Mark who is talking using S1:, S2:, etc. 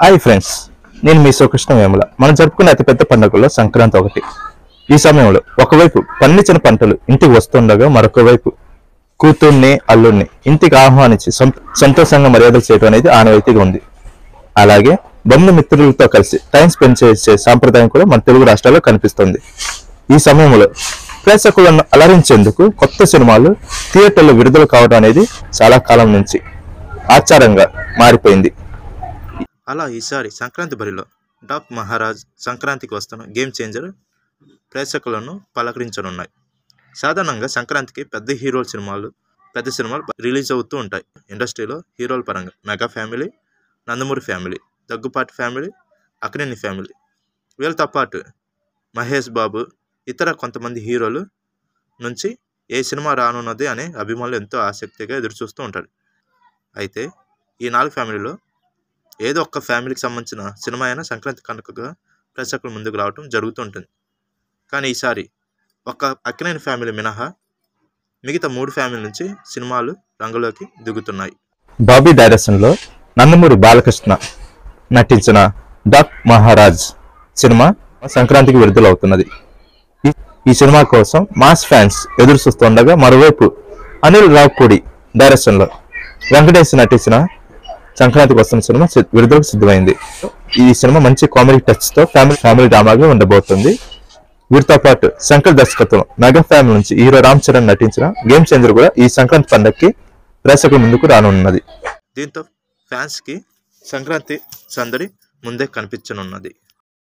S1: Hi friends, నేను మీ శ్రీకృష్ణ వేముల. మనం జరుపుకునే అతిపెద్ద పండుగల్లో సంక్రాంతి ఒకటి. ఈ సమయంలో ఒకవైపు పండించిన పంటలు ఇంటికి వస్తుండగా మరొక వైపు కూతుర్ని అల్లుడిని ఇంటికి ఆహ్వానించి సంతోషంగా మర్యాదలు చేయడం అనేది ఆనవాయితీగా ఉంది. అలాగే బంధుమిత్రులతో కలిసి టైం స్పెండ్ చేసే సాంప్రదాయం కూడా మన తెలుగు రాష్ట్రాల్లో కనిపిస్తుంది. ఈ సమయంలో ప్రేక్షకులను అలరించేందుకు కొత్త సినిమాలు థియేటర్లో విడుదల కావడం అనేది చాలా కాలం నుంచి ఆచారంగా మారిపోయింది.
S2: అలా ఈసారి సంక్రాంతి బరిలో డాక్ మహారాజ్ సంక్రాంతికి వస్తున్న గేమ్ చేంజర్ ప్రేక్షకులను పలకరించనున్నాయి. సాధారణంగా సంక్రాంతికి పెద్ద సినిమాలు రిలీజ్ అవుతూ ఉంటాయి. ఇండస్ట్రీలో హీరోల పరంగా mega family, Nandamuri family, Daggubati family, Akkineni family, వీళ్ళతో పాటు మహేష్ బాబు, ఇతర కొంతమంది హీరోలు నుంచి ఏ సినిమా రానున్నది అనే అభిమానులు ఎంతో ఆసక్తిగా ఎదురుచూస్తూ ఉంటారు. అయితే ఈ 4 ఫ్యామిలీలో ఏదో ఒక్క ఫ్యామిలీకి సంబంధించిన సినిమా అయినా సంక్రాంతి కనుకగా ప్రేక్షకుల ముందుకు రావడం జరుగుతూ ఉంటుంది. కానీ ఈసారి ఒక్క అక్కినేని ఫ్యామిలీ మినహా మిగతా 3 ఫ్యామిలీ నుంచి సినిమాలు రంగులోకి దిగుతున్నాయి.
S1: బాబీ డైరెక్షన్లో నందమూరి బాలకృష్ణ నటించిన డాక్ మహారాజ్ సినిమా సంక్రాంతికి విడుదలవుతున్నది. ఈ సినిమా కోసం మాస్ ఫ్యాన్స్ ఎదురు చూస్తుండగా మరోవైపు అనిల్ రావిపూడి డైరెక్షన్లో వెంకటేష్ నటించిన సంక్రాంతికి వస్తున్న సినిమా విడుదలకు సిద్ధమైంది. ఈ సినిమా మంచి కామెడీ టచ్ తో ఫ్యామిలీ డ్రామాగా ఉండబోతుంది. వీరితో పాటు శంకర్ దర్శకత్వం మెగా ఫ్యామిలీ నుంచి హీరో రామ్ చరణ్ నటించిన గేమ్ చేంజర్ కూడా ఈ సంక్రాంతి పండుగకి ప్రేక్షకుల ముందుకు రానున్నది.
S2: దీంతో ఫ్యాన్స్ కి సంక్రాంతి సందడి ముందే కనిపించనున్నది.